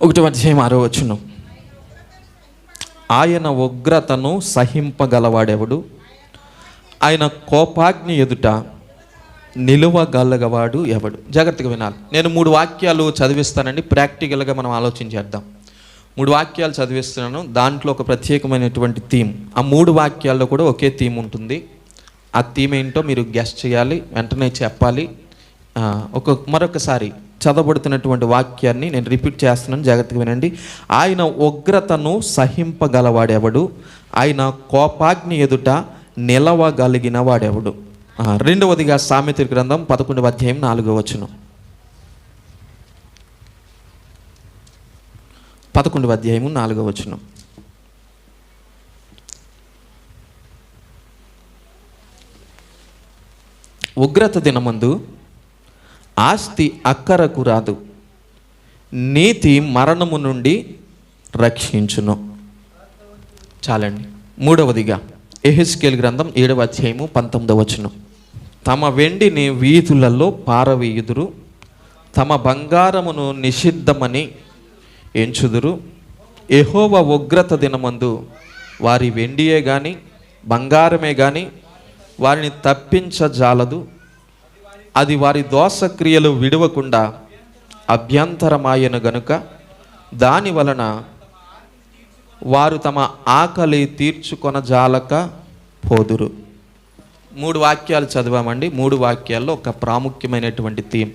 1:6 ఆయన ఉగ్రతను సహింపగలవాడెవడు? ఆయన కోపాగ్ని ఎదుట నిలువగలగవాడు ఎవడు? జాగ్రత్తగా వినాలి. నేను 3 వాక్యాలు చదివిస్తానండి. ప్రాక్టికల్గా మనం ఆలోచించేద్దాం. 3 వాక్యాలు చదివిస్తున్నాను. దాంట్లో ఒక ప్రత్యేకమైనటువంటి థీమ్. ఆ 3 వాక్యాల్లో కూడా ఒకే థీమ్ ఉంటుంది. ఆ థీమ్ ఏంటో మీరు గెస్ట్ చేయాలి, వెంటనే చెప్పాలి. మరొకసారి చదవబడుతున్నటువంటి వాక్యాన్ని నేను రిపీట్ చేస్తున్నాను, జాగ్రత్తగా వినండి. ఆయన ఉగ్రతను సహింపగలవాడెవడు? ఆయన కోపాగ్ని ఎదుట నిలవగలిగిన వాడెవడు? రెండవదిగా సామెతల గ్రంథం 11:4. 11:4. ఉగ్రత దినమందు ఆస్తి అక్కరకు రాదు, నీతి మరణము నుండి రక్షించును. చాలండి. మూడవదిగా యెహెజ్కేలు గ్రంథం 7:19. తమ వెండిని వీధులలో పారవేయుదురు, తమ బంగారమును నిషిద్ధమని ఎంచుదురు. యెహోవా ఉగ్రత దినమందు వారి వెండియే గాని బంగారమే గాని వారిని తప్పించజాలదు. అది వారి దోషక్రియలు విడవకుండా అభ్యంతరమాయను గనుక దాని వలన వారు తమ ఆకలి తీర్చుకొనజాలక పోదురు. 3 వాక్యాలు చదివామండి. 3 వాక్యాల్లో ఒక ప్రాముఖ్యమైనటువంటి థీమ్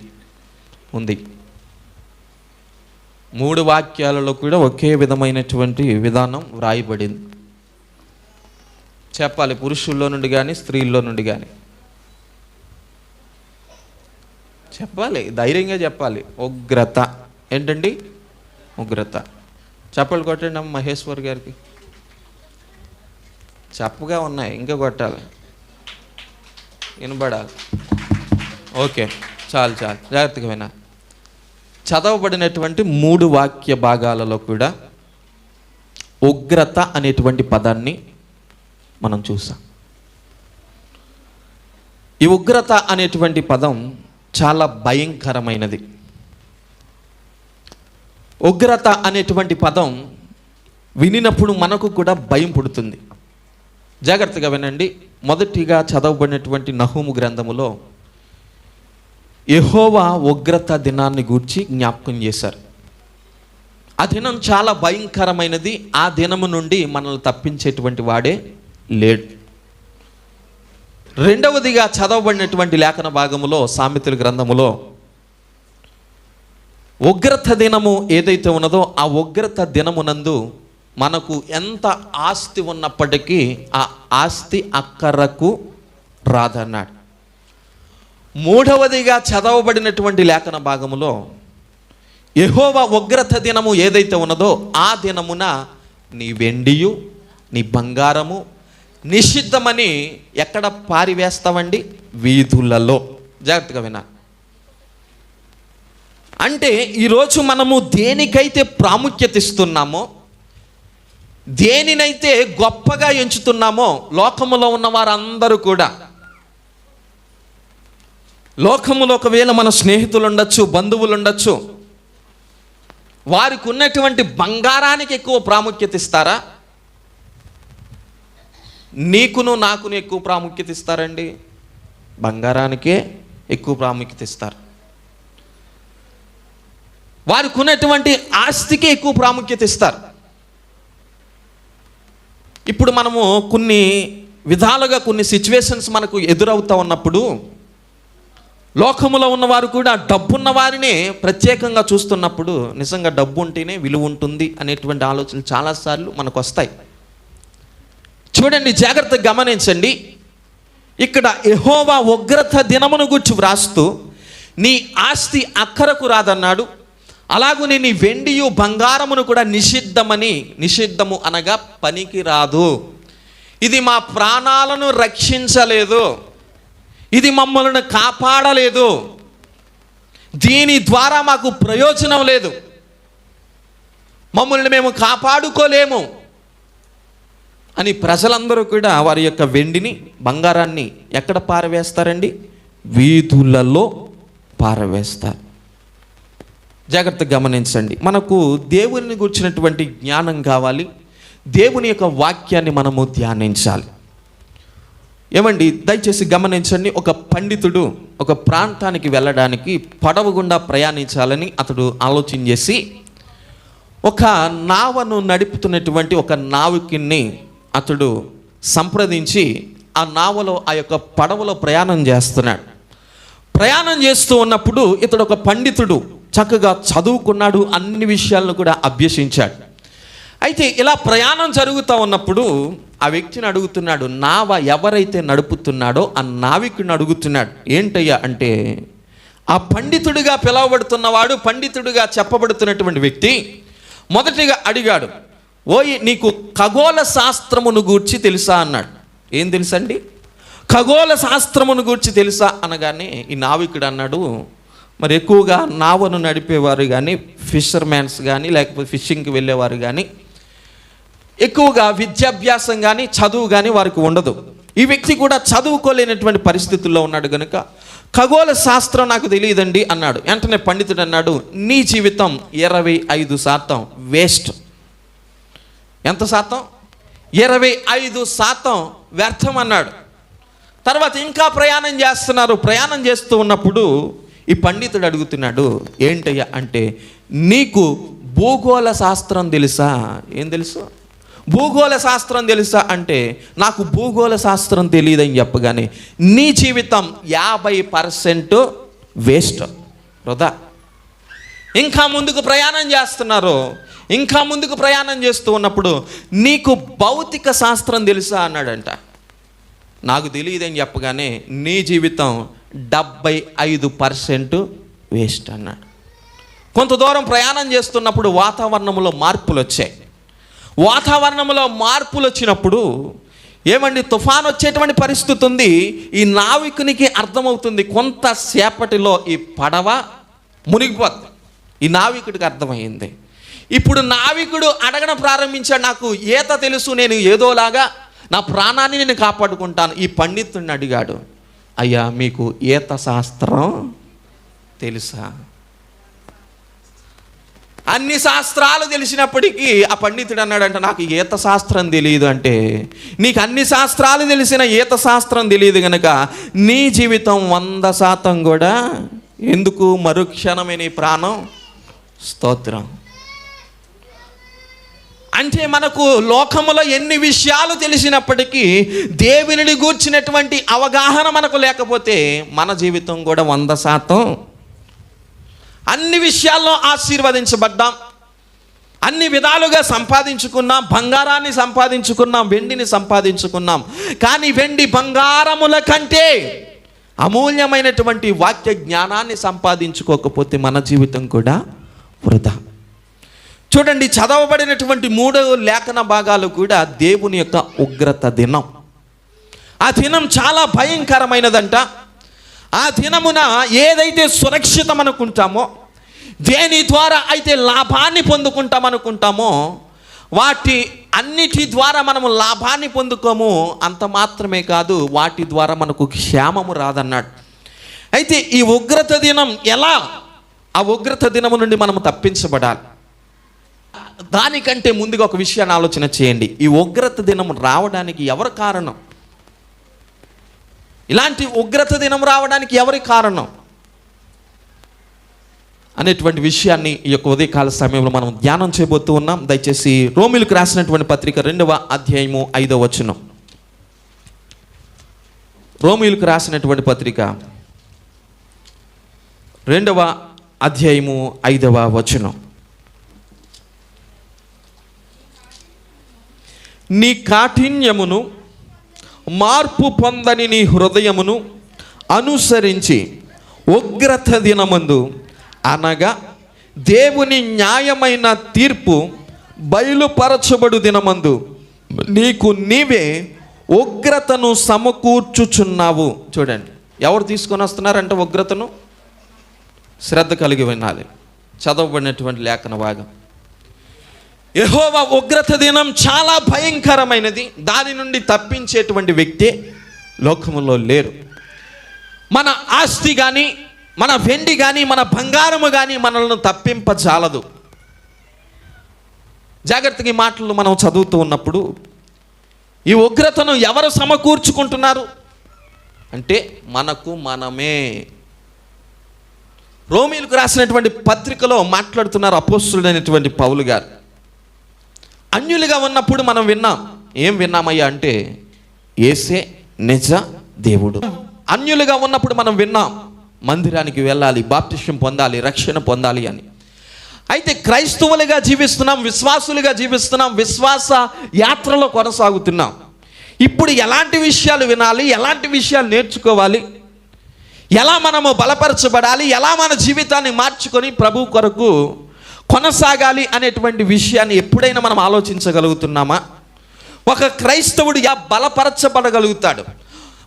ఉంది. 3 వాక్యాలలో కూడా ఒకే విధమైనటువంటి విధానం వ్రాయబడింది. చెప్పాలి, పురుషుల్లో నుండి కానీ స్త్రీల్లో నుండి కానీ చెప్పాలి, ధైర్యంగా చెప్పాలి. ఉగ్రత ఏంటండి? ఉగ్రత. చప్పలు కొట్టండి అమ్మ మహేశ్వర్ గారికి. చప్పగా ఉన్నాయి, ఇంకా కొట్టాలి, వినబడాలి. ఓకే, చాలు జాగ్రత్తగా వినా. చదవబడినటువంటి 3 వాక్య భాగాలలో కూడా ఉగ్రత అనేటువంటి పదాన్ని మనం చూసాం. ఈ ఉగ్రత అనేటువంటి పదం చాలా భయంకరమైనది. ఉగ్రత అనేటువంటి పదం వినినప్పుడు మనకు కూడా భయం పుడుతుంది. జాగ్రత్తగా వినండి. మొదటిగా చదవబడినటువంటి నహూము గ్రంథములో యెహోవా ఉగ్రత దినాన్ని గూర్చి జ్ఞాపకం చేశారు. ఆ దినం చాలా భయంకరమైనది. ఆ దినము నుండి మనల్ని తప్పించేటువంటి వాడే లేడు. రెండవదిగా చదవబడినటువంటి లేఖన భాగములో సామెతల గ్రంథములో ఉగ్రత దినము ఏదైతే ఉన్నదో ఆ ఉగ్రత దినమునందు మనకు ఎంత ఆస్తి ఉన్నప్పటికీ ఆ ఆస్తి అక్కరకు రాదన్నాడు. మూడవదిగా చదవబడినటువంటి లేఖన భాగములో యెహోవా ఉగ్రత దినము ఏదైతే ఉన్నదో ఆ దినమున నీ వెండియు నీ బంగారము నిషిద్ధమని ఎక్కడ పారివేస్తావండి? వీధులలో. జాగ్రత్తగా వినా. అంటే ఈరోజు మనము దేనికైతే ప్రాముఖ్యత ఇస్తున్నామో, దేనినైతే గొప్పగా ఎంచుతున్నామో, లోకములో ఉన్న వారందరూ కూడా, లోకములో ఒకవేళ మన స్నేహితులు ఉండొచ్చు, బంధువులు ఉండొచ్చు, వారికి ఉన్నటువంటి బంగారానికి ఎక్కువ ప్రాముఖ్యత ఇస్తారా? నీకును నాకును ఎక్కువ ప్రాముఖ్యత ఇస్తారండి? బంగారానికే ఎక్కువ ప్రాముఖ్యత ఇస్తారు. వారికి ఉన్నటువంటి ఆస్తికే ఎక్కువ ప్రాముఖ్యత ఇస్తారు. ఇప్పుడు మనము కొన్ని విధాలుగా కొన్ని సిచ్యువేషన్స్ మనకు ఎదురవుతూ ఉన్నప్పుడు లోకములో ఉన్నవారు కూడా డబ్బున్న వారిని ప్రత్యేకంగా చూస్తున్నప్పుడు నిజంగా డబ్బు ఉంటేనే విలువ ఉంటుంది అనేటువంటి ఆలోచనలు చాలాసార్లు మనకు వస్తాయి. చూడండి, జాగ్రత్తగా గమనించండి. ఇక్కడ యెహోవా ఉగ్రత దినమును గురించి వ్రాస్తూ నీ ఆస్తి అక్కరకు రాదన్నాడు. అలాగనే నీ వెండియు బంగారమును కూడా నిషిద్ధము అనగా పనికి రాదు. ఇది మా ప్రాణాలను రక్షించలేదు, ఇది మమ్మల్ని కాపాడలేదు, దీని ద్వారా మాకు ప్రయోజనం లేదు, మమ్మల్ని మేము కాపాడుకోలేము అని ప్రజలందరూ కూడా వారి యొక్క వెండిని బంగారాన్ని ఎక్కడ పారవేస్తారండి? వీధులలో పారవేస్తారు. జాగ్రత్తగా గమనించండి. మనకు దేవుని గురించినటువంటి జ్ఞానం కావాలి. దేవుని యొక్క వాక్యాన్ని మనము ధ్యానించాలి. ఏమండి, దయచేసి గమనించండి. ఒక పండితుడు ఒక ప్రాంతానికి వెళ్ళడానికి పడవ గుండా ప్రయాణించాలని అతడు ఆలోచన చేసి ఒక నావను నడుపుతున్నటువంటి ఒక నావికుడిని అతడు సంప్రదించి ఆ నావలో ఆ యొక్క పడవలో ప్రయాణం చేస్తున్నాడు. ప్రయాణం చేస్తూ ఉన్నప్పుడు ఇతడు ఒక పండితుడు, చక్కగా చదువుకున్నాడు, అన్ని విషయాలను కూడా అభ్యసించాడు. అయితే ఇలా ప్రయాణం జరుగుతూ ఉన్నప్పుడు ఆ వ్యక్తిని అడుగుతున్నాడు, నావ ఎవరైతే నడుపుతున్నాడో ఆ నావికుడిని అడుగుతున్నాడు. ఏంటయ్యా అంటే, ఆ పండితుడిగా పిలువబడుతున్నవాడు, పండితుడిగా చెప్పబడుతున్నటువంటి వ్యక్తి మొదటిగా అడిగాడు, ఓయ్ నీకు ఖగోళ శాస్త్రమును గూర్చి తెలుసా అన్నాడు. ఏం తెలుసండి? ఖగోళ శాస్త్రమును గూర్చి తెలుసా అనగానే ఈ నావికుడు అన్నాడు, మరి ఎక్కువగా నావను నడిపేవారు కానీ, ఫిషర్మ్యాన్స్ కానీ, లేకపోతే ఫిషింగ్కి వెళ్ళేవారు కానీ ఎక్కువగా విద్యాభ్యాసం కానీ చదువు కానీ వారికి ఉండదు. ఈ వ్యక్తి కూడా చదువుకోలేనటువంటి పరిస్థితుల్లో ఉన్నాడు కనుక ఖగోళ శాస్త్రం నాకు తెలియదండి అన్నాడు. వెంటనే పండితుడు అన్నాడు, నీ జీవితం 25% వేస్ట్. ఎంత శాతం? 25% వ్యర్థం అన్నాడు. తర్వాత ఇంకా ప్రయాణం చేస్తున్నారు. ప్రయాణం చేస్తూ ఉన్నప్పుడు ఈ పండితుడు అడుగుతున్నాడు, ఏంటయ్యా అంటే, నీకు భూగోళ శాస్త్రం తెలుసా? ఏం తెలుసు? భూగోళ శాస్త్రం తెలుసా అంటే, నాకు భూగోళ శాస్త్రం తెలియదని చెప్పగానే నీ జీవితం 50% వేస్ట్, వృధా. ఇంకా ముందుకు ప్రయాణం చేస్తున్నారు. ఇంకా ముందుకు ప్రయాణం చేస్తూ ఉన్నప్పుడు నీకు భౌతిక శాస్త్రం తెలుసా అన్నాడంట. నాకు తెలియదని చెప్పగానే నీ జీవితం 75% వేస్ట్ అన్నాడు. కొంత దూరం ప్రయాణం చేస్తున్నప్పుడు వాతావరణంలో మార్పులు వచ్చాయి. వాతావరణంలో మార్పులు వచ్చినప్పుడు ఏమండి, తుఫాన్ వచ్చేటువంటి పరిస్థితి ఉంది. ఈ నావికునికి అర్థమవుతుంది, కొంతసేపటిలో ఈ పడవ మునిగిపోద్ది. ఈ నావికుడికి అర్థమైంది. ఇప్పుడు నావికుడు అడగడం ప్రారంభించాడు, నాకు ఈత తెలుసు, నేను ఏదోలాగా నా ప్రాణాన్ని నేను కాపాడుకుంటాను. ఈ పండితుడిని అడిగాడు, అయ్యా మీకు ఈత శాస్త్రం తెలుసా? అన్ని శాస్త్రాలు తెలిసినప్పటికీ ఆ పండితుడు అన్నాడంట, నాకు ఈత శాస్త్రం తెలియదు. అంటే నీకు అన్ని శాస్త్రాలు తెలిసిన ఈత శాస్త్రం తెలియదు కనుక నీ జీవితం 100% కూడా ఎందుకు? మరుక్షణమే నీ ప్రాణం. స్తోత్రం. అంటే మనకు లోకములో ఎన్ని విషయాలు తెలిసినప్పటికీ దేవునిని గూర్చినటువంటి అవగాహన మనకు లేకపోతే మన జీవితం కూడా 100%. అన్ని విషయాల్లో ఆశీర్వదించబడ్డాం, అన్ని విధాలుగా సంపాదించుకున్నాం, బంగారాన్ని సంపాదించుకున్నాం, వెండిని సంపాదించుకున్నాం. కానీ వెండి బంగారముల కంటే అమూల్యమైనటువంటి వాక్య జ్ఞానాన్ని సంపాదించుకోకపోతే మన జీవితం కూడా వృధా. చూడండి, చదవబడినటువంటి 3 లేఖన భాగాలు కూడా దేవుని యొక్క ఉగ్రత దినం. ఆ దినం చాలా భయంకరమైనదంట. ఆ దినమున ఏదైతే సురక్షితం అనుకుంటామో, దేని ద్వారా అయితే లాభాన్ని పొందుకుంటామనుకుంటామో, వాటి అన్నిటి ద్వారా మనము లాభాన్ని పొందుకోము. అంత మాత్రమే కాదు, వాటి ద్వారా మనకు క్షేమము రాదన్నాడు. అయితే ఈ ఉగ్రత దినం ఎలా? ఆ ఉగ్రత దినము నుండి మనము తప్పించబడాలి. దానికంటే ముందుగా ఒక విషయాన్ని ఆలోచన చేయండి. ఈ ఉగ్రత దినం రావడానికి ఎవరు కారణం? ఇలాంటి ఉగ్రత దినం రావడానికి ఎవరి కారణం అనేటువంటి విషయాన్ని ఈ యొక్క ఉదయకాల సమయంలో మనం ధ్యానం చేయబోతూ ఉన్నాం. దయచేసి రోమీయులకు రాసినటువంటి పత్రిక 2వ అధ్యాయము 5వ వచనం. రోమీయులకు రాసినటువంటి పత్రిక 2వ అధ్యాయము 5వ వచనం. నీ కాఠిన్యమును మార్పు పొందని నీ హృదయమును అనుసరించి ఉగ్రత దినమందు అనగా దేవుని న్యాయమైన తీర్పు బయలుపరచబడు దినమందు నీకు నీవే ఉగ్రతను సమకూర్చుచున్నావు. చూడండి, ఎవరు తీసుకొని వస్తున్నారంటే ఉగ్రతను? శ్రద్ధ కలిగి వినాలి. చదవబడినటువంటి లేఖన భాగం. యెహోవా ఉగ్రత దినం చాలా భయంకరమైనది. దాని నుండి తప్పించేటువంటి వ్యక్తే లోకములో లేరు. మన ఆస్తి కానీ, మన వెండి కానీ మన బంగారము కానీ మనల్ని తప్పింపజాలదు. జాగ్రత్తగా ఈ మాటలు మనం చదువుతూ ఉన్నప్పుడు ఈ ఉగ్రతను ఎవరు సమకూర్చుకుంటున్నారు అంటే మనకు మనమే. రోమీయులకు రాసినటువంటి పత్రికలో మాట్లాడుతున్నారు అపోస్తలుడైనటువంటి పౌలు గారు. అన్యులుగా ఉన్నప్పుడు మనం విన్నాం. ఏం విన్నామయ్యా అంటే యేసే నిజ దేవుడు. అన్యులుగా ఉన్నప్పుడు మనం విన్నాం మందిరానికి వెళ్ళాలి, బాప్తిష్యం పొందాలి, రక్షణ పొందాలి అని. అయితే క్రైస్తవులుగా జీవిస్తున్నాం, విశ్వాసులుగా జీవిస్తున్నాం, విశ్వాస యాత్రలో కొనసాగుతున్నాం. ఇప్పుడు ఎలాంటి విషయాలు వినాలి, ఎలాంటి విషయాలు నేర్చుకోవాలి, ఎలా మనము బలపరచబడాలి, ఎలా మన జీవితాన్ని మార్చుకొని ప్రభు కొరకు కొనసాగాలి అనేటువంటి విషయాన్ని ఎప్పుడైనా మనం ఆలోచించగలుగుతున్నామా? ఒక క్రైస్తవుడు ఎలా బలపరచబడగలుగుతాడు,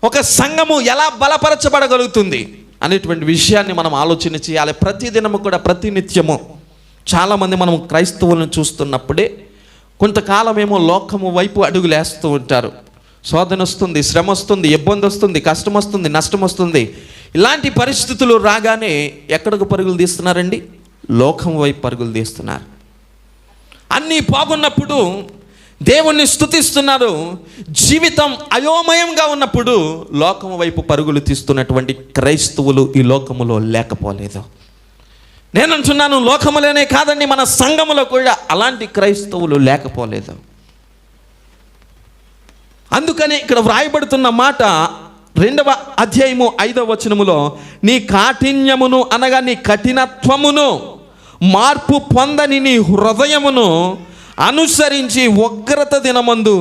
ఒక సంఘము ఎలా బలపరచబడగలుగుతుంది అనేటువంటి విషయాన్ని మనం ఆలోచన చేయాలి. ప్రతిదినము కూడా, ప్రతినిత్యము. చాలామంది మనం క్రైస్తవులను చూస్తున్నప్పుడే కొంతకాలమేమో లోకము వైపు అడుగులేస్తూ ఉంటారు. శోధన వస్తుంది, శ్రమ వస్తుంది, ఇబ్బంది వస్తుంది, కష్టం వస్తుంది, నష్టం వస్తుంది. ఇలాంటి పరిస్థితులు రాగానే ఎక్కడికి పరుగులు తీస్తున్నారండి? లోకం వైపు పరుగులు తీస్తున్నారు. అన్నీ బాగున్నప్పుడు దేవుణ్ణి స్తుతిస్తున్నారు. జీవితం అయోమయంగా ఉన్నప్పుడు లోకం వైపు పరుగులు తీస్తున్నటువంటి క్రైస్తవులు ఈ లోకములో లేకపోలేదు. నేను అంటున్నాను, లోకములోనే కాదండి, మన సంఘములో కూడా అలాంటి క్రైస్తవులు లేకపోలేదు. అందుకని ఇక్కడ వ్రాయబడుతున్న మాట 2వ అధ్యాయము 5వ వచనములో, నీ కాఠిన్యమును అనగా నీ కఠినత్వమును మార్పు పొందని నీ హృదయమును అనుసరించి ఉగ్రత దినమందు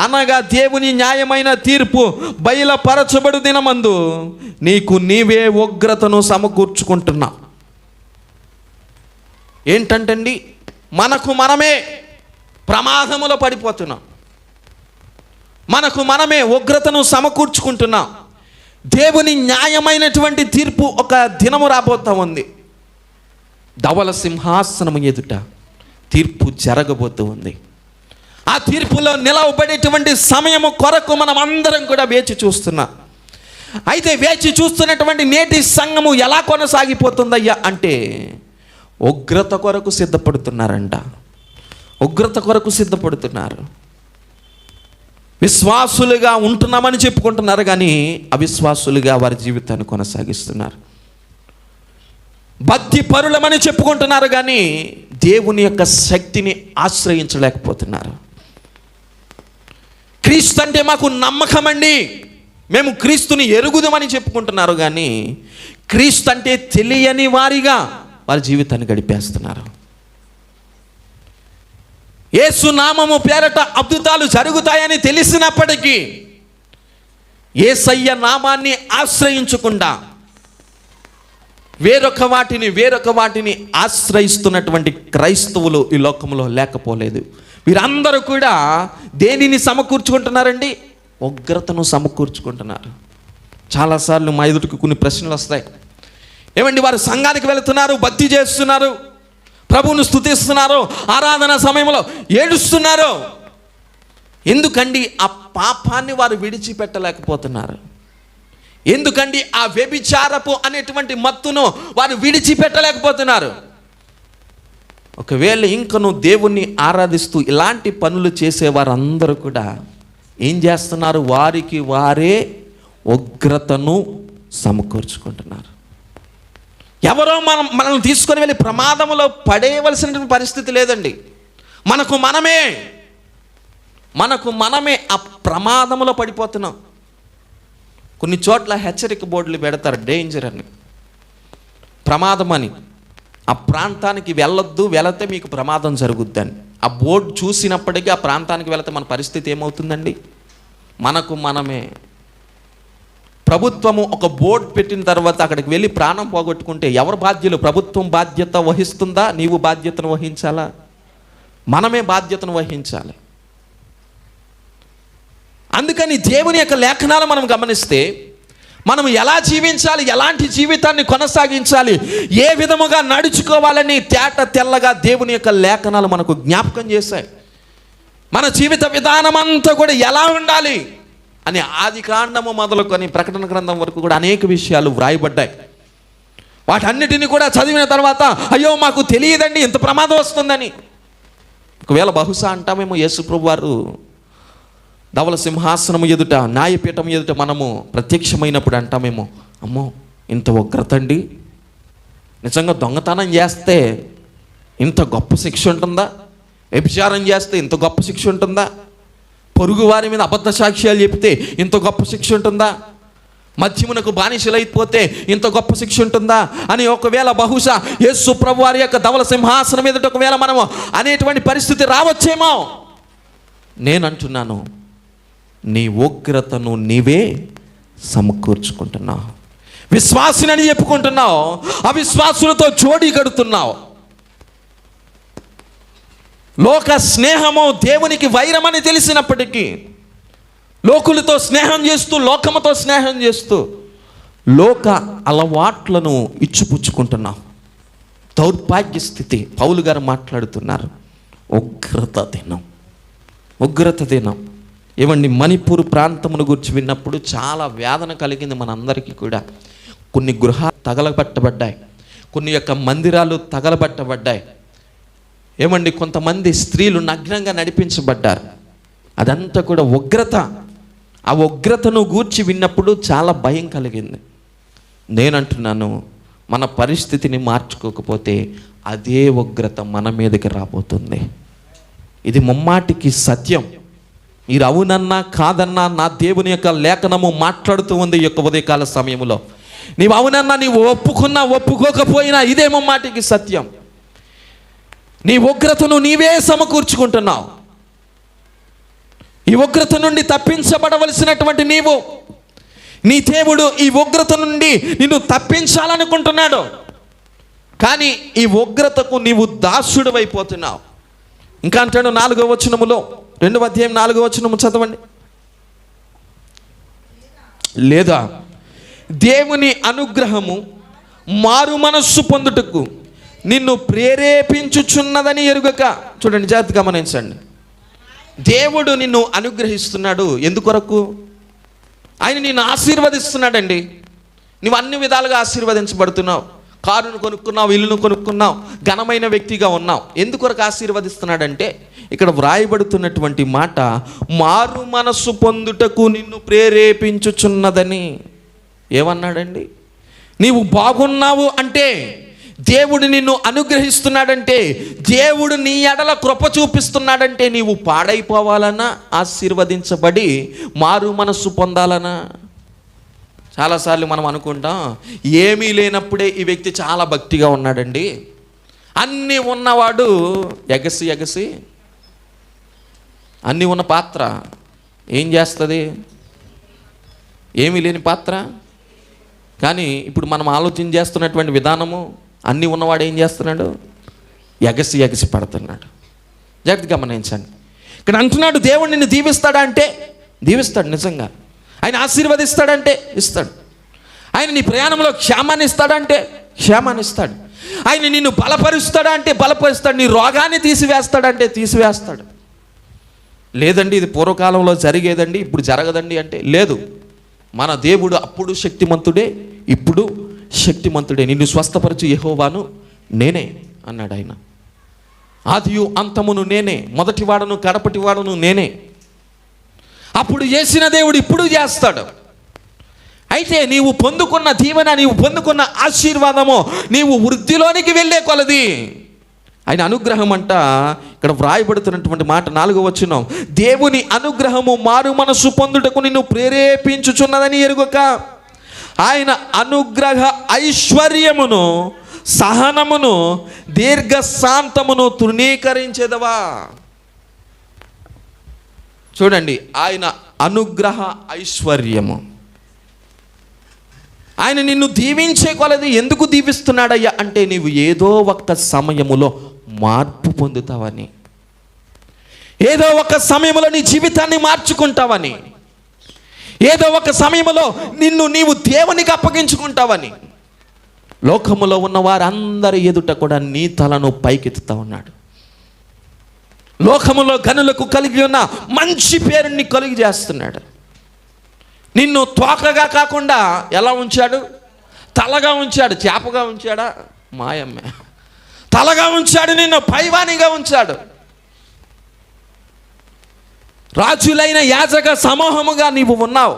అనగా దేవుని న్యాయమైన తీర్పు బయలుపరచబడు దినమందు నీకు నీవే ఉగ్రతను సమకూర్చుకుంటున్నావు. ఏంటంటండి? మనకు మనమే ప్రమాదములో పడిపోతున్నాం, మనకు మనమే ఉగ్రతను సమకూర్చుకుంటున్నాం. దేవుని న్యాయమైనటువంటి తీర్పు ఒక దినము రాబోతా ఉంది. ధవల సింహాసనము ఎదుట తీర్పు జరగబోతూ ఉంది. ఆ తీర్పులో నిలవబడేటువంటి సమయము కొరకు మనం అందరం కూడా వేచి చూస్తున్నాం. అయితే వేచి చూస్తున్నటువంటి నేటి సంఘము ఎలా కొనసాగిపోతుందయ్యా అంటే ఉగ్రత కొరకు సిద్ధపడుతున్నారంట. ఉగ్రత కొరకు సిద్ధపడుతున్నారు. విశ్వాసులుగా ఉంటున్నామని చెప్పుకుంటున్నారు కానీ అవిశ్వాసులుగా వారి జీవితాన్ని కొనసాగిస్తున్నారు. భక్తి పరులమని చెప్పుకుంటున్నారు కానీ దేవుని యొక్క శక్తిని ఆశ్రయించలేకపోతున్నారు. క్రీస్తు అంటే మాకు నమ్మకమండి, మేము క్రీస్తుని ఎరుగుదామని చెప్పుకుంటున్నారు కానీ క్రీస్తు అంటే తెలియని వారిగా వారి జీవితాన్ని గడిపేస్తున్నారు. యేసు నామము పేరట అద్భుతాలు జరుగుతాయని తెలిసినప్పటికీ యేసయ్య నామాన్ని ఆశ్రయించకుండా వేరొక వాటిని ఆశ్రయిస్తున్నటువంటి క్రైస్తవులు ఈ లోకంలో లేకపోలేదు. వీరందరూ కూడా దేనిని సమకూర్చుకుంటున్నారండి? ఉగ్రతను సమకూర్చుకుంటున్నారు. చాలాసార్లు మా ఎదుటికి కొన్ని ప్రశ్నలు వస్తాయి. ఏమండి, వారు సంఘానికి వెళుతున్నారు, భక్తి చేస్తున్నారు, ప్రభువును స్తుతిస్తున్నారు, ఆరాధన సమయంలో ఏడుస్తున్నారు. ఎందుకండి ఆ పాపాన్ని వారు విడిచిపెట్టలేకపోతున్నారు? ఎందుకండి ఆ వ్యభిచారపు అనేటువంటి మత్తును వారు విడిచిపెట్టలేకపోతున్నారు? ఒకవేళ ఇంకను దేవుణ్ణి ఆరాధిస్తూ ఇలాంటి పనులు చేసేవారందరూ కూడా ఏం చేస్తున్నారు? వారికి వారే ఉగ్రతను సమకూర్చుకుంటున్నారు. ఎవరో మనల్ని తీసుకొని వెళ్ళి ప్రమాదంలో పడేయవలసిన పరిస్థితి లేదండి. మనకు మనమే ఆ ప్రమాదంలో పడిపోతున్నాం. కొన్ని చోట్ల హెచ్చరిక బోర్డులు పెడతారు, డేంజర్ అని, ప్రమాదం అని. ఆ ప్రాంతానికి వెళ్ళొద్దు, వెళితే మీకు ప్రమాదం జరుగుద్దని. ఆ బోర్డు చూసినప్పటికీ ఆ ప్రాంతానికి వెళితే మన పరిస్థితి ఏమవుతుందండి? మనకు మనమే. ప్రభుత్వము ఒక బోర్డు పెట్టిన తర్వాత అక్కడికి వెళ్ళి ప్రాణం పోగొట్టుకుంటే ఎవరు బాధ్యులు? ప్రభుత్వం బాధ్యత వహిస్తుందా? నీవు బాధ్యతను వహించాలా? మనమే బాధ్యతను వహించాలి. అందుకని దేవుని యొక్క లేఖనాలు మనం గమనిస్తే మనం ఎలా జీవించాలి, ఎలాంటి జీవితాన్ని కొనసాగించాలి, ఏ విధముగా నడుచుకోవాలని తేట తెల్లగా దేవుని యొక్క లేఖనాలు మనకు జ్ఞాపకం చేశాయి. మన జీవిత విధానం అంతా కూడా ఎలా ఉండాలి అని ఆది కాండము మొదలుకొని ప్రకటన గ్రంథం వరకు కూడా అనేక విషయాలు వ్రాయబడ్డాయి. వాటన్నిటిని కూడా చదివిన తర్వాత అయ్యో మాకు తెలియదండి ఇంత ప్రమాదం వస్తుందని. ఒకవేళ బహుశా అంటామేమో యేసు ప్రభు వారు ధవల సింహాసనం ఎదుట న్యాయపీఠం ఎదుట మనము ప్రత్యక్షమైనప్పుడు అంటామేమో, అమ్మో ఇంత ఉగ్రత అండి, నిజంగా దొంగతనం చేస్తే ఇంత గొప్ప శిక్ష ఉంటుందా, వ్యభిచారం చేస్తే ఇంత గొప్ప శిక్ష ఉంటుందా, పొరుగు వారి మీద అబద్ధ సాక్ష్యాలు చెప్తే ఇంత గొప్ప శిక్ష ఉంటుందా, మద్యమునకు బానిసలైపోతే ఇంత గొప్ప శిక్ష ఉంటుందా అని ఒకవేళ బహుశా యేసు ప్రభు వారి యొక్క ధవల సింహాసనం ఎదుట ఒకవేళ మనము అనేటువంటి పరిస్థితి రావచ్చేమో. నేనంటున్నాను, నీ ఉగ్రతను నీవే సమకూర్చుకుంటున్నావు. విశ్వాసినని చెప్పుకుంటున్నావు, అవిశ్వాసులతో జోడీ కడుతున్నావు. లోక స్నేహము దేవునికి వైరమని తెలిసినప్పటికీ లోకులతో స్నేహం చేస్తూ, లోకముతో స్నేహం చేస్తూ లోక అలవాట్లను ఇచ్చిపుచ్చుకుంటున్నావు. దౌర్భాగ్య స్థితి. పౌలు గారు మాట్లాడుతున్నారు, ఉగ్రత దినం, ఉగ్రత దినం. ఏమండి, మణిపూర్ ప్రాంతమును గురించి విన్నప్పుడు చాలా వేదన కలిగింది మనందరికీ కూడా. కొన్ని గృహాలు తగలబట్టబడ్డాయి, కొన్ని యొక్క మందిరాలు తగలబట్టబడ్డాయి. ఏమండి, కొంతమంది స్త్రీలు నగ్నంగా నడిపించబడ్డారు. అదంతా కూడా ఉగ్రత. ఆ ఉగ్రతను గూర్చి విన్నప్పుడు చాలా భయం కలిగింది. నేనంటున్నాను, మన పరిస్థితిని మార్చుకోకపోతే అదే ఉగ్రత మన మీదకి రాబోతుంది. ఇది ముమ్మాటికి సత్యం. మీరు అవునన్నా కాదన్నా నా దేవుని యొక్క లేఖనము మాట్లాడుతూ ఉంది. ఈ యొక్క ఉదయకాల సమయంలో నీవు అవునన్నా, నీవు ఒప్పుకున్నా ఒప్పుకోకపోయినా ఇదే ముమ్మాటికి సత్యం. నీ ఉగ్రతను నీవే సమకూర్చుకుంటున్నావు. ఈ ఉగ్రత నుండి తప్పించబడవలసినటువంటి నీవు, నీ దేవుడు ఈ ఉగ్రత నుండి నిన్ను తప్పించాలనుకుంటున్నాడు. కానీ ఈ ఉగ్రతకు నీవు దాసుడు అయిపోతున్నావు. ఇంకా అంటాడు 4వ వచనములో, 2వ అధ్యాయం 4వ వచనము చదవండి. లేదా దేవుని అనుగ్రహము మారు మనస్సు పొందుటకు నిన్ను ప్రేరేపించుచున్నదని ఎరుగక. చూడండి, జాగ్రత్తగా గమనించండి. దేవుడు నిన్ను అనుగ్రహిస్తున్నాడు. ఎందుకొరకు? ఆయన నిన్ను ఆశీర్వదిస్తున్నాడండి. నువ్వు అన్ని విధాలుగా ఆశీర్వదించబడుతున్నావు. కారును కొనుక్కున్నావు, ఇల్లును కొనుక్కున్నావు, ఘనమైన వ్యక్తిగా ఉన్నావు. ఎందుకొరకు ఆశీర్వదిస్తున్నాడంటే ఇక్కడ వ్రాయబడుతున్నటువంటి మాట, మారు మనస్సు పొందుటకు నిన్ను ప్రేరేపించుచున్నదని. ఏమన్నాడండి? నీవు బాగున్నావు అంటే, దేవుడు నిన్ను అనుగ్రహిస్తున్నాడంటే, దేవుడు నీ ఎడల కృప చూపిస్తున్నాడంటే నీవు పాడైపోవాలన్నా, ఆశీర్వదించబడి మారు మనస్సు పొందాలనా? చాలాసార్లు మనం అనుకుంటాం, ఏమీ లేనప్పుడే ఈ వ్యక్తి చాలా భక్తిగా ఉన్నాడండి, అన్నీ ఉన్నవాడు ఎగసి అన్నీ ఉన్న పాత్ర ఏం చేస్తుంది? ఏమీ లేని పాత్ర. కానీ ఇప్పుడు మనం ఆలోచన చేస్తున్నటువంటి విధానము, అన్నీ ఉన్నవాడు ఏం చేస్తున్నాడు? ఎగసి పడుతున్నాడు. జాగ్రత్తగా గమనించండి. ఇక్కడ అంటున్నాడు, దేవుడు నిన్ను దీవిస్తాడా అంటే దీవిస్తాడు. నిజంగా ఆయన ఆశీర్వదిస్తాడంటే ఇస్తాడు. ఆయన నీ ప్రయాణంలో క్షేమాన్ని ఇస్తాడంటే క్షేమాన్ని ఇస్తాడు. ఆయన నిన్ను బలపరుస్తాడా అంటే బలపరుస్తాడు. నీ రోగాన్ని తీసివేస్తాడంటే తీసివేస్తాడు. లేదండి ఇది పూర్వకాలంలో జరిగేదండి, ఇప్పుడు జరగదండి అంటే లేదు. మన దేవుడు అప్పుడు శక్తిమంతుడే, ఇప్పుడు శక్తిమంతుడే. నిన్ను స్వస్థపరచు యెహోవాను నేనే అన్నాడు ఆయన. ఆదియు అంతమును నేనే, మొదటివాడను కడపటివాడను నేనే. అప్పుడు చేసిన దేవుడు ఇప్పుడు చేస్తాడు. అయితే నీవు పొందుకున్న దీవెన, నీవు పొందుకున్న ఆశీర్వాదము నీవు వృద్ధిలోనికి వెళ్ళే కొలది ఆయన అనుగ్రహం అంట. ఇక్కడ వ్రాయబడుతున్నటువంటి మాట 4వ వచనం, దేవుని అనుగ్రహము మారు మనస్సు పొందుటకు నిన్ను ప్రేరేపించుచున్నదని ఎరుగక, ఆయన అనుగ్రహ ఐశ్వర్యమును సహనమును దీర్ఘశాంతమును తృణీకరించేదవా. చూడండి, ఆయన అనుగ్రహ ఐశ్వర్యము, ఆయన నిన్ను దీవించే కొలది. ఎందుకు దీవిస్తున్నాడయ్యా అంటే నీవు ఏదో ఒక సమయములో మార్పు పొందుతావని, ఏదో ఒక సమయంలో నీ జీవితాన్ని మార్చుకుంటావని, ఏదో ఒక సమయంలో నిన్ను నీవు దేవునికి అప్పగించుకుంటావని. లోకములో ఉన్న వారందరి ఎదుట కూడా నీ తలను పైకెత్తుతా ఉన్నాడు. లోకములో గనులకు కలిగి ఉన్న మంచి పేరుని కలిగి చేస్తున్నాడు. నిన్ను తోకగా కాకుండా ఎలా ఉంచాడు? తలగా ఉంచాడు, చేపగా ఉంచాడా? మాయమ్మే. తలగా ఉంచాడు, నిన్ను పైవానిగా ఉంచాడు. రాజులైన యాజక సమూహముగా నీవు ఉన్నావు.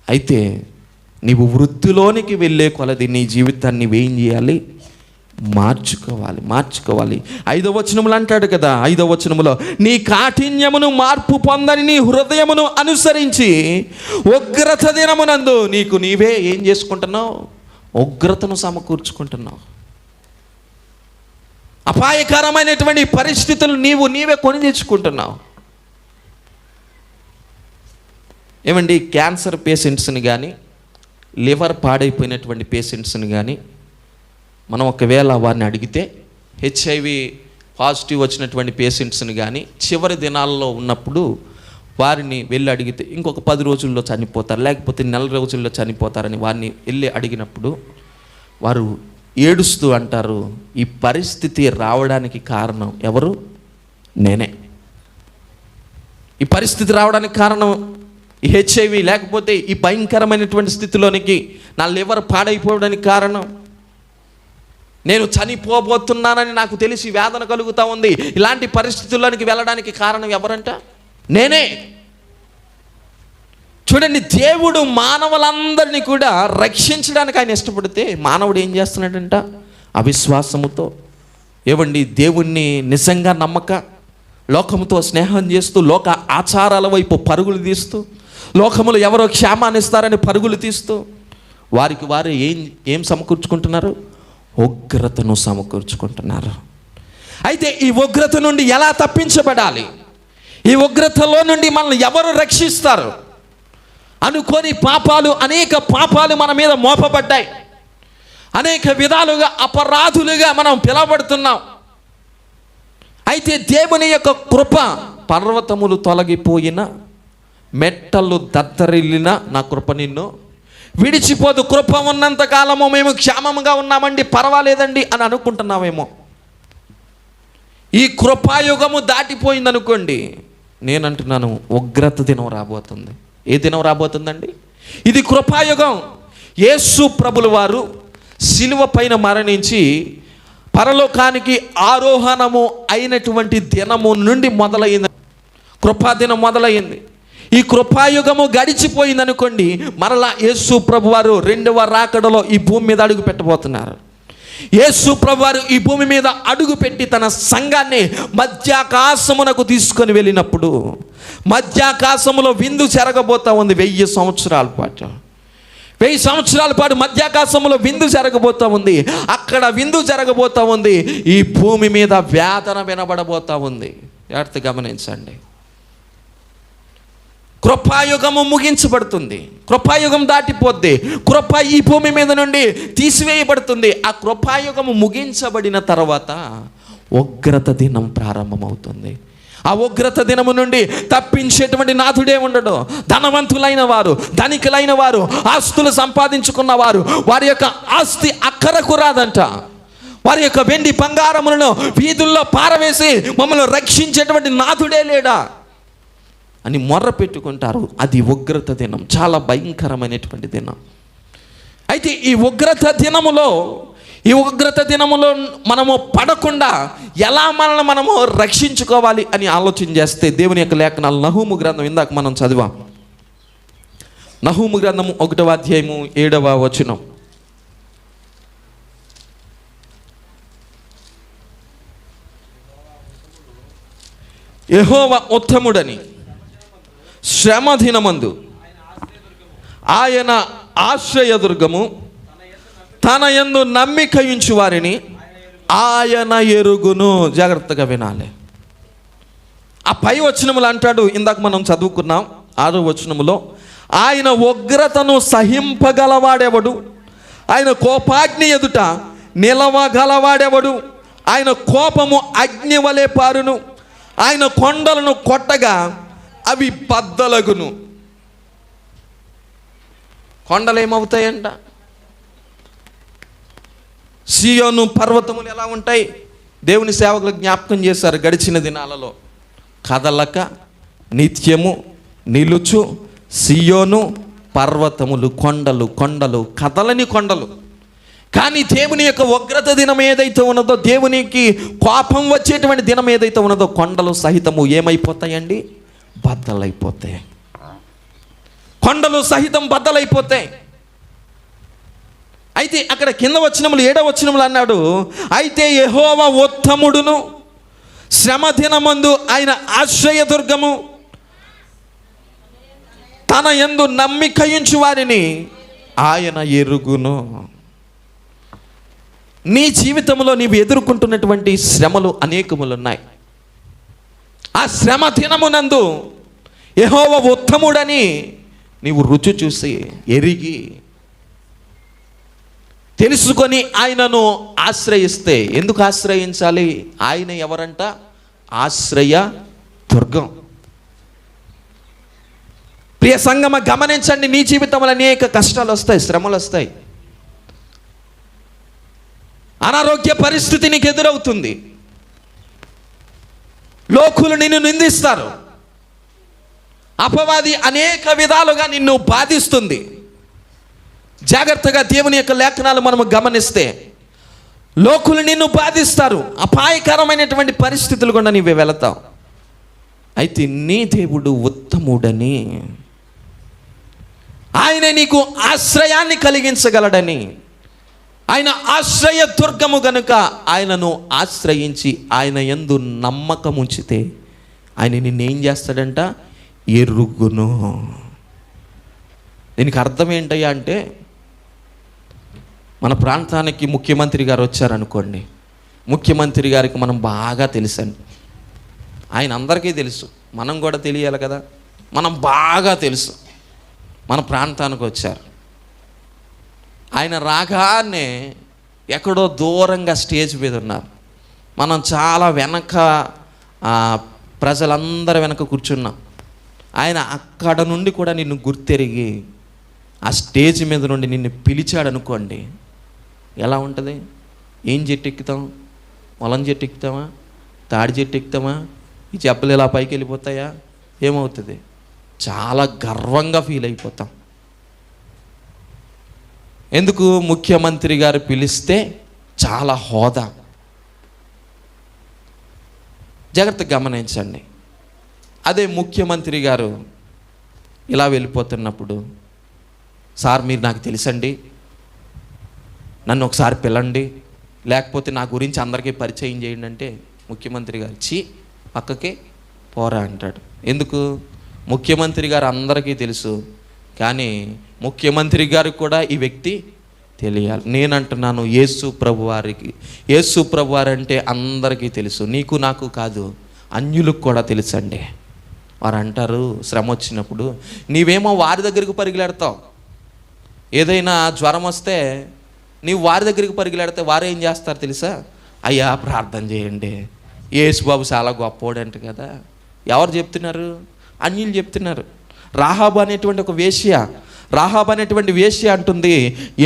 అయితే నీవు వృద్ధిలోనికి వెళ్ళే కొలది నీ జీవితాన్ని నువ్వేం చేయాలి? మార్చుకోవాలి. 5వ వచనములు అంటాడు కదా, 5వ వచనములో నీ కాఠిన్యమును మార్పు పొందని నీ హృదయమును అనుసరించి ఉగ్రత దినమునందు నీకు నీవే ఏం చేసుకుంటున్నావు? ఉగ్రతను సమకూర్చుకుంటున్నావు. అపాయకరమైనటువంటి పరిస్థితులు నీవే కొని తెచ్చుకుంటున్నావు. ఏమండి, క్యాన్సర్ పేషెంట్స్ని కానీ, లివర్ పాడైపోయినటువంటి పేషెంట్స్ని కానీ మనం ఒకవేళ వారిని అడిగితే, HIV పాజిటివ్ వచ్చినటువంటి పేషెంట్స్ని కానీ చివరి దినాల్లో ఉన్నప్పుడు వారిని వెళ్ళి అడిగితే ఇంకొక 10 రోజుల్లో చనిపోతారు, లేకపోతే 4 రోజుల్లో చనిపోతారని వారిని వెళ్ళి అడిగినప్పుడు వారు ఏడుస్తూ అంటారు, ఈ పరిస్థితి రావడానికి కారణం ఎవరు? నేనే. ఈ పరిస్థితి రావడానికి కారణం ఈ HIV, లేకపోతే ఈ భయంకరమైనటువంటి స్థితిలోనికి నా లివర్ పాడైపోవడానికి కారణం, నేను చనిపోబోతున్నానని నాకు తెలిసి వేదన కలుగుతూ ఉంది, ఇలాంటి పరిస్థితుల్లోనికి వెళ్ళడానికి కారణం ఎవరంట? నేనే. చూడండి, దేవుడు మానవులందరినీ కూడా రక్షించడానికి ఆయన ఇష్టపడితే మానవుడు ఏం చేస్తున్నాడంట? అవిశ్వాసముతో, ఏవండి, దేవుణ్ణి నిజంగా నమ్మక, లోకముతో స్నేహం చేస్తూ, లోక ఆచారాల వైపు పరుగులు తీస్తూ, లోకములు ఎవరో క్షేమాన్ని ఇస్తారని పరుగులు తీస్తూ వారికి వారు ఏం సమకూర్చుకుంటున్నారు? ఉగ్రతను సమకూర్చుకుంటున్నారు. అయితే ఈ ఉగ్రత నుండి ఎలా తప్పించబడాలి? ఈ ఉగ్రతలో నుండి మనల్ని ఎవరు రక్షిస్తారు? అనుకోని పాపాలు, అనేక పాపాలు మన మీద మోపబడ్డాయి. అనేక విధాలుగా అపరాధులుగా మనం పిలవబడుతున్నాం. అయితే దేవుని యొక్క కృప, పర్వతములు తొలగిపోయిన, మెట్టలు దద్దరిల్లిన నా కృప నిన్ను విడిచిపోదు. కృప ఉన్నంత కాలము మేము క్షేమంగా ఉన్నామండి, పర్వాలేదండి అని అనుకుంటున్నామేమో. ఈ కృపాయుగము దాటిపోయిందనుకోండి, నేనంటున్నాను ఉగ్రత దినం రాబోతుంది. ఏ దినం రాబోతుందండి? ఇది కృపాయుగం. యేసు ప్రభుల వారు శిలువ పైన మరణించి పరలోకానికి ఆరోహణము అయినటువంటి దినము నుండి మొదలైంది, కృపాదినం మొదలైంది. ఈ కృపాయుగము గడిచిపోయింది అనుకోండి, మరలా యేసు ప్రభు వారు 2వ రాకడలో ఈ భూమి మీద అడుగు పెట్టబోతున్నారు. యేసు ప్రభు వారు ఈ భూమి మీద అడుగు పెట్టి తన సంఘాన్ని మధ్యాకాశమునకు తీసుకొని వెళ్ళినప్పుడు, మధ్యాకాశములో విందు జరగబోతా ఉంది. 1000 సంవత్సరాల పాటు, 1000 సంవత్సరాల పాటు మధ్యాకాశంలో విందు జరగబోతా ఉంది. అక్కడ విందు జరగబోతా ఉంది. ఈ భూమి మీద వేదన వినబడబోతా ఉంది. జాగ్రత్త గమనించండి. కృపాయుగము ముగించబడుతుంది. కృపాయుగం దాటిపోద్ది. కృప ఈ భూమి మీద నుండి తీసివేయబడుతుంది. ఆ కృపాయుగము ముగించబడిన తర్వాత ఉగ్రత దినం ప్రారంభమవుతుంది. ఆ ఉగ్రత దినము నుండి తప్పించేటువంటి నాథుడే ఉండడు. ధనవంతులైన వారు, ధనికులైన వారు, ఆస్తులు సంపాదించుకున్న వారు, వారి యొక్క ఆస్తి అక్కరకు రాదంట. వారి యొక్క వెండి బంగారములను వీధుల్లో పారవేసి మమ్మల్ని రక్షించేటువంటి నాథుడే లేడా అని మొర్ర పెట్టుకుంటారు. అది ఉగ్రత దినం, చాలా భయంకరమైనటువంటి దినం. అయితే ఈ ఉగ్రత దినములో మనము పడకుండా ఎలా మనము రక్షించుకోవాలి అని ఆలోచన చేస్తే దేవుని యొక్క లేఖనాలు, నహూము గ్రంథం ఇందాక మనం చదివాం. నహూము గ్రంథము 1వ అధ్యాయము 7వ వచనం. యెహోవా ఉత్తముడని, శ్రమ దినమందు ఆయన ఆశ్రయదుర్గము, తన యందు నమ్మిక ఉంచు వారిని ఆయన ఎరుగును. జాగ్రత్తగా వినాలి. ఆ పై వచనములు అంటాడు, ఇందాక మనం చదువుకున్నాం 6వ వచనములో, ఆయన ఉగ్రతను సహింపగలవాడెవడు? ఆయన కోపాగ్ని ఎదుట నిలవగలవాడెవడు? ఆయన కోపము అగ్ని వలె పారును. ఆయన కొండలను కొట్టగా అవి బద్దలగును. కొండలు ఏమవుతాయంట? సియోను పర్వతములు ఎలా ఉంటాయి? దేవుని సేవకులు జ్ఞాపకం చేశారు గడిచిన దినాలలో. కదలక నిత్యము నిలుచు సియోను పర్వతములు, కొండలు కొండలు, కదలని కొండలు. కానీ దేవుని యొక్క ఉగ్రత దినం ఏదైతే ఉన్నదో, దేవునికి కోపం వచ్చేటువంటి దినం ఏదైతే ఉన్నదో, కొండలు సహితము ఏమైపోతాయండి? బద్దలైపోతాయి. కొండలు సహితం బద్దలైపోతాయి. అయితే అక్కడ కింద వచనములు 7వ వచనములు అన్నాడు, అయితే యెహోవా ఉత్తముడును, శ్రమ దినమందు ఆయన ఆశ్రయదుర్గము, తన యందు నమ్మికయుంచు వారిని ఆయన ఎరుగును. నీ జీవితంలో నీవు ఎదుర్కొంటున్నటువంటి శ్రమలు అనేకములున్నాయి. ఆ శ్రమ దినమునందు యెహోవా ఉత్తముడని నీవు రుచి చూసి ఎరిగి తెలుసుకొని ఆయనను ఆశ్రయిస్తే, ఎందుకు ఆశ్రయించాలి? ఆయన ఎవరంట? ఆశ్రయ దుర్గం. ప్రియ సంగమ, గమనించండి, నీ జీవితంలో అనేక కష్టాలు వస్తాయి, శ్రమలు వస్తాయి, అనారోగ్య పరిస్థితి నీకు ఎదురవుతుంది, లోకులు నిన్ను నిందిస్తారు, అపవాది అనేక విధాలుగా నిన్ను బాధిస్తుంది. జాగ్రత్తగా దేవుని యొక్క లేఖనాలు మనము గమనిస్తే, లోకులు నిన్ను బాధిస్తారు, అపాయకరమైనటువంటి పరిస్థితులు కూడా నీవే వెళతావు. అయితే నీ దేవుడు ఉత్తముడని, ఆయన నీకు ఆశ్రయాన్ని కలిగించగలడని, ఆయన ఆశ్రయ దుర్గము గనుక ఆయనను ఆశ్రయించి ఆయన యందు నమ్మకం ఉంచితే ఆయన నిన్నేం చేస్తాడంట? ఎరుగును. దీనికి అర్థం ఏంటయ్యా అంటే, మన ప్రాంతానికి ముఖ్యమంత్రి గారు వచ్చారనుకోండి, ముఖ్యమంత్రి గారికి మనం బాగా తెలుసండి, ఆయన అందరికీ తెలుసు, మనం కూడా తెలియాలి కదా, మనం బాగా తెలుసు. మన ప్రాంతానికి వచ్చారు, ఆయన రాగానే ఎక్కడో దూరంగా స్టేజ్ మీద ఉన్నారు, మనం చాలా వెనక, ప్రజలందరూ వెనక కూర్చున్నాం. ఆయన అక్కడ నుండి కూడా నిన్ను గుర్తెరిగి ఆ స్టేజ్ మీద నుండి నిన్ను పిలిచాడు అనుకోండి, ఎలా ఉంటుంది? ఏం చెట్టు ఎక్కుతాం? మొలం చెట్టు ఎక్కుతామా? తాడి చెట్టు ఎక్కుతామా? ఈ చెప్పులు ఇలా పైకి వెళ్ళిపోతాయా? ఏమవుతుంది? చాలా గర్వంగా ఫీల్ అయిపోతాం. ఎందుకు? ముఖ్యమంత్రి గారు పిలిస్తే చాలా హోదా. జాగ్రత్తగా గమనించండి. అదే ముఖ్యమంత్రి గారు ఇలా వెళ్ళిపోతున్నప్పుడు, సార్ మీరు నాకు తెలుసండి, నన్ను ఒకసారి పిలండి, లేకపోతే నా గురించి అందరికీ పరిచయం చేయండి అంటే ముఖ్యమంత్రి గారు చీ పక్కకే పోరా అంటాడు. ఎందుకు? ముఖ్యమంత్రి గారు అందరికీ తెలుసు, కానీ ముఖ్యమంత్రి గారికి కూడా ఈ వ్యక్తి తెలియాలి. నేనంటున్నాను, యేసు ప్రభువారికి, యేసు ప్రభువారు అంటే అందరికీ తెలుసు, నీకు నాకు కాదు, అన్యులకు కూడా తెలుసండి. వారు అంటారు శ్రమ వచ్చినప్పుడు, నీవేమో వారి దగ్గరికి పరిగెడతావు, ఏదైనా జ్వరం వస్తే నీవు వారి దగ్గరికి పరిగెడితే వారు ఏం చేస్తారు తెలుసా? అయ్యా ప్రార్థన చేయండి, యేసుబాబు చాలా గొప్పోడంట కదా. ఎవరు చెప్తున్నారు? అన్యులు చెప్తున్నారు. రాహాబు అనేటువంటి ఒక వేశ్య, రాహాబు అనేటువంటి వేశ్య అంటుంది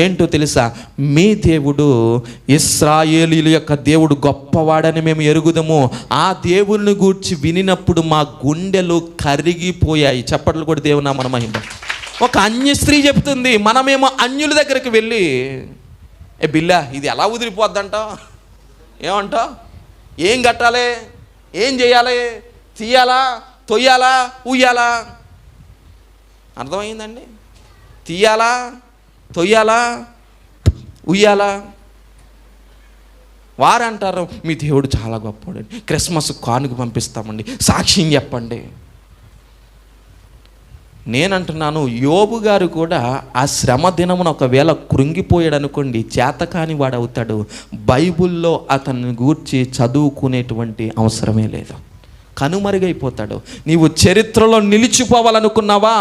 ఏంటో తెలుసా? మీ దేవుడు ఇశ్రాయేలీయుల యొక్క దేవుడు గొప్పవాడని మేము ఎరుగుదము, ఆ దేవుని గూర్చి వినినప్పుడు మా గుండెలు కరిగిపోయాయి. చప్పట్లు కూడా దేవుని మన మహిమ. ఒక అన్య స్త్రీ చెప్తుంది, మనమేమో అన్యుల దగ్గరికి వెళ్ళి బిల్లా ఇది ఎలా ఉదిరిపోద్దంటావు? ఏమంటావు? ఏం కట్టాలి? ఏం చేయాలి? తీయాలా, తొయ్యాలా, ఉయ్యాలా? అర్థమైందండి? తీయాలా, తొయ్యాలా, ఉయ్యాలా? వారు అంటారు మీ దేవుడు చాలా గొప్పవాడు, క్రిస్మస్ కానుక పంపిస్తామండి, సాక్ష్యం చెప్పండి. నేనంటున్నాను, యోబు గారు కూడా ఆ శ్రమ దినమున ఒకవేళ కృంగిపోయాడు అనుకోండి, చేతకాని వాడు అవుతాడు. బైబుల్లో అతన్ని గూర్చి చదువుకునేటువంటి అవసరమే లేదు, కనుమరుగైపోతాడు. నీవు చరిత్రలో నిలిచిపోవాలనుకున్నావా?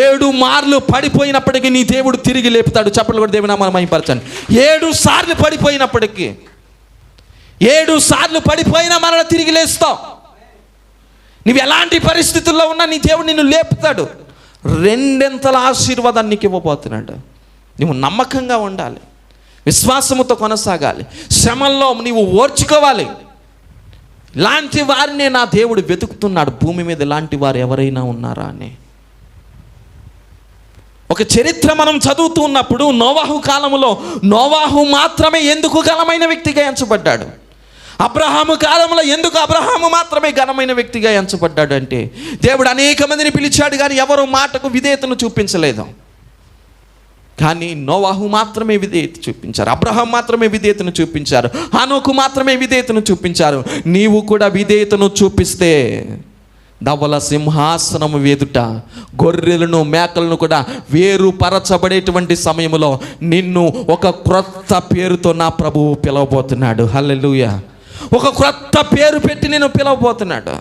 7 మార్లు పడిపోయినప్పటికీ నీ దేవుడు తిరిగి లేపుతాడు. చప్పట్లు కూడా దేవుని నామమున మహిమపరచండి. 7 సార్లు పడిపోయినప్పటికీ, 7 సార్లు పడిపోయినా మరల తిరిగి లేస్తావు. నువ్వు ఎలాంటి పరిస్థితుల్లో ఉన్నా నీ దేవుడు నిన్ను లేపుతాడు. 2 ఆశీర్వాదాన్ని నీకు ఇవ్వబోతున్నాడు. నువ్వు నమ్మకంగా ఉండాలి, విశ్వాసముతో కొనసాగాలి, శ్రమల్లో నీవు ఓర్చుకోవాలి. ఇలాంటి వారినే నా దేవుడు వెతుకుతున్నాడు. భూమి మీద ఇలాంటి వారు ఎవరైనా ఉన్నారా అని. ఒక చరిత్ర మనం చదువుతూ ఉన్నప్పుడు నోవాహు కాలంలో నోవాహు మాత్రమే ఎందుకు ఘనమైన వ్యక్తిగా ఎంచబడ్డాడు? అబ్రహాము కాలంలో ఎందుకు అబ్రహాము మాత్రమే ఘనమైన వ్యక్తిగా ఎంచబడ్డాడు అంటే, దేవుడు అనేక మందిని పిలిచాడు కానీ ఎవరు మాటకు విధేయతను చూపించలేదు. కానీ నోవాహు మాత్రమే విధేయత చూపించారు, అబ్రహాం మాత్రమే విధేయతను చూపించారు, హనోకు మాత్రమే విధేయతను చూపించారు. నీవు కూడా విధేయతను చూపిస్తే ధవల సింహాసనము ఎదుట గొర్రెలను మేకలను కూడా వేరుపరచబడేటువంటి సమయంలో నిన్ను ఒక క్రొత్త పేరుతో నా ప్రభువు పిలవబోతున్నాడు. హల్లెలూయా. ఒక క్రొత్త పేరు పెట్టి నేను పిలవబోతున్నాడు.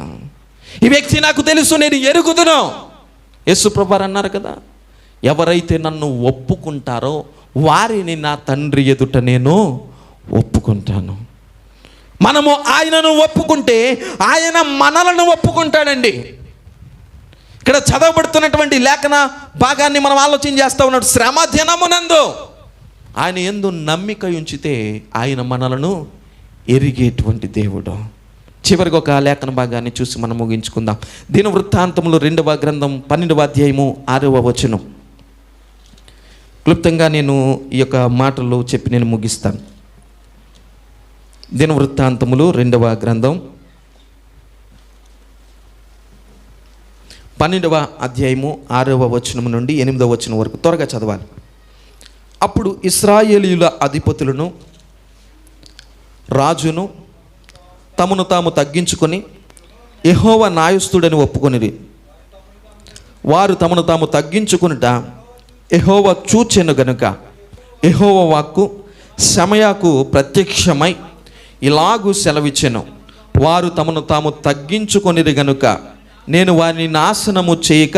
ఈ వ్యక్తి నాకు తెలుసు, నేను ఎరుగుదును. యేసు ప్రభువారు అన్నారు కదా, ఎవరైతే నన్ను ఒప్పుకుంటారో వారిని నా తండ్రి ఎదుట నేను ఒప్పుకుంటాను. మనము ఆయనను ఒప్పుకుంటే ఆయన మనలను ఒప్పుకుంటాడండి. ఇక్కడ చదవబడుతున్నటువంటి లేఖన భాగాన్ని మనం ఆలోచన చేస్తూ ఉన్నాడు. శ్రమ దినమునందు ఆయన యందు నమ్మిక ఉంచితే ఆయన మనలను ఎరిగేటువంటి దేవుడు. చివరికి ఒక లేఖన భాగాన్ని చూసి మనం ముగించుకుందాం. దినవృత్తాంతములు 2వ గ్రంథం 12వ అధ్యాయము 6వ వచనం. క్లుప్తంగా నేను ఈ యొక్క మాటలు చెప్పి నేను ముగిస్తాను. దినవృత్తాంతములు 2వ గ్రంథం 12వ అధ్యాయము 6వ వచనం నుండి 8వ వచనం వరకు త్వరగా చదవాలి. అప్పుడు ఇశ్రాయేలీయుల అధిపతులను రాజును తమను తాము తగ్గించుకొని యెహోవా న్యాయస్థుడని ఒప్పుకొనిరి. వారు తమను తాము తగ్గించుకొనుట యెహోవా చూచెను గనుక యెహోవా వాక్కు షమయాకు ప్రత్యక్షమై ఇలాగూ సెలవిచ్చెను, వారు తమను తాము తగ్గించుకొనిరి గనుక నేను వారిని నాశనము చేయక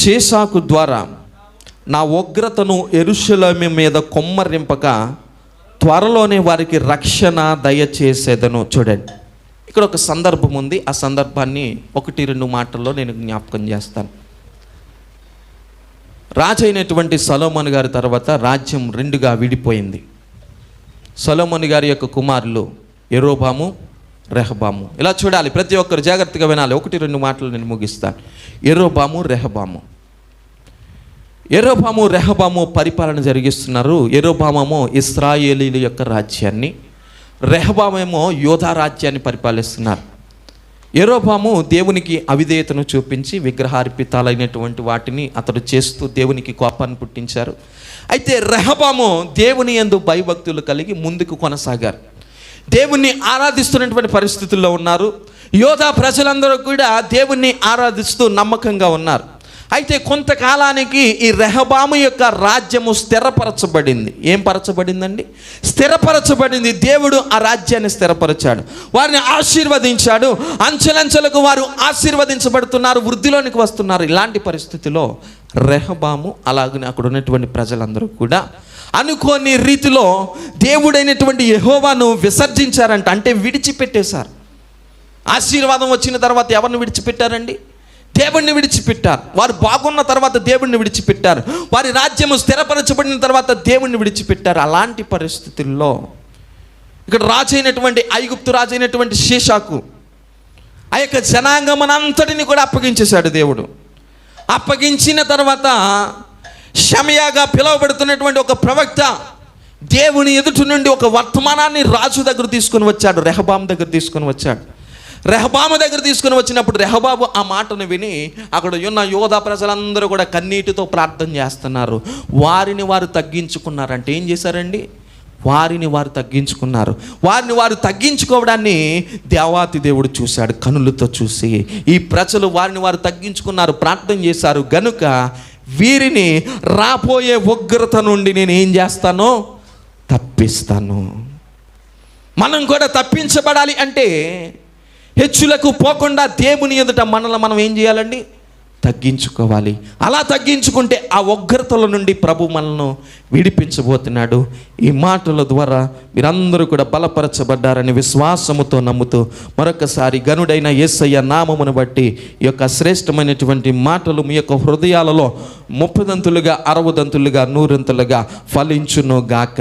షేషాకు ద్వారా నా ఉగ్రతను యెరూషలేము మీద కొమ్మరింపక త్వరలోనే వారికి రక్షణ దయచేసేదను. చూడండి, ఇక్కడ ఒక సందర్భం ఉంది. ఆ సందర్భాన్ని 1-2 మాటల్లో నేను జ్ఞాపకం చేస్తాను. రాజు అయినటువంటి సొలొమోను గారి తర్వాత రాజ్యం 2గా విడిపోయింది. సొలొమోను గారి యొక్క కుమారులు యెరోబాము, రెహబాము. ఇలా చూడాలి, ప్రతి ఒక్కరు జాగ్రత్తగా వినాలి. 1-2 మాటలు నేను ముగిస్తాను. యెరోబాము, రెహబాము. యెరోబాము, రెహబాము పరిపాలన జరిగిస్తున్నారు. యెరోబామేమో ఇశ్రాయేలీల యొక్క రాజ్యాన్ని, రెహబామేమో యోధా రాజ్యాన్ని పరిపాలిస్తున్నారు. యెరోబాము దేవునికి అవిధేయతను చూపించి విగ్రహార్పితాలైనటువంటి వాటిని అతడు చేస్తూ దేవునికి కోపాన్ని పుట్టించారు. అయితే రెహబాము దేవుని యందు భయభక్తులు కలిగి ముందుకు కొనసాగారు. దేవుణ్ణి ఆరాధిస్తున్నటువంటి పరిస్థితుల్లో ఉన్నారు. యోధా ప్రజలందరూ కూడా దేవుణ్ణి ఆరాధిస్తూ నమ్మకంగా ఉన్నారు. అయితే కొంతకాలానికి ఈ రెహబాము యొక్క రాజ్యము స్థిరపరచబడింది. ఏం పరచబడిందండి? స్థిరపరచబడింది. దేవుడు ఆ రాజ్యాన్ని స్థిరపరచాడు, వారిని ఆశీర్వదించాడు. అంచెలంచెలకు వారు ఆశీర్వదించబడుతున్నారు, వృద్ధిలోనికి వస్తున్నారు. ఇలాంటి పరిస్థితిలో రెహబాము అలాగనే అక్కడ ఉన్నటువంటి ప్రజలందరూ కూడా అనుకోని రీతిలో దేవుడైనటువంటి యెహోవాను విసర్జించారంట. అంటే విడిచిపెట్టేశారు. ఆశీర్వాదం వచ్చిన తర్వాత ఎవరిని విడిచిపెట్టారండి? దేవుణ్ణి విడిచిపెట్టారు. వారు బాగున్న తర్వాత దేవుణ్ణి విడిచిపెట్టారు. వారి రాజ్యము స్థిరపరచబడిన తర్వాత దేవుణ్ణి విడిచిపెట్టారు. అలాంటి పరిస్థితుల్లో ఇక్కడ రాజు అయినటువంటి ఐగుప్తు రాజు అయినటువంటి షేషాకు ఆ యొక్క జనాంగమనంతటిని కూడా అప్పగించేశాడు దేవుడు. అప్పగించిన తర్వాత షమయాగా పిలువబడుతున్నటువంటి ఒక ప్రవక్త దేవుని ఎదుటి నుండి ఒక వర్తమానాన్ని రాజు దగ్గర తీసుకొని వచ్చాడు, రెహబాము దగ్గర తీసుకొని వచ్చాడు. రెహబాము దగ్గర తీసుకుని వచ్చినప్పుడు రెహబాము ఆ మాటను విని అక్కడ ఉన్న యోధా ప్రజలందరూ కూడా కన్నీటితో ప్రార్థన చేస్తున్నారు. వారిని వారు తగ్గించుకున్నారంటే ఏం చేశారండి? వారిని వారు తగ్గించుకున్నారు. వారిని వారు తగ్గించుకోవడాన్ని దేవాతి దేవుడు చూశాడు, కనులతో చూసి ఈ ప్రజలు వారిని వారు తగ్గించుకున్నారు, ప్రార్థన చేశారు గనుక వీరిని రాబోయే ఉగ్రత నుండి నేను ఏం చేస్తానో తప్పిస్తాను. మనం కూడా తప్పించబడాలి అంటే హెచ్చులకు పోకుండా దేవుని ఎదుట మనల్ని మనం ఏం చేయాలండి? తగ్గించుకోవాలి. అలా తగ్గించుకుంటే ఆ ఉగ్రతల నుండి ప్రభు మనల్ని విడిపించబోతున్నాడు. ఈ మాటల ద్వారా మీరందరూ కూడా బలపరచబడ్డారని విశ్వాసముతో నమ్ముతూ మరొకసారి గనుడైన యేసయ్య నామమును బట్టి ఈ యొక్క శ్రేష్టమైనటువంటి మాటలు మీ యొక్క హృదయాలలో 30 దంతులుగా 60 దంతులుగా 100 దంతులుగా ఫలించును గాక.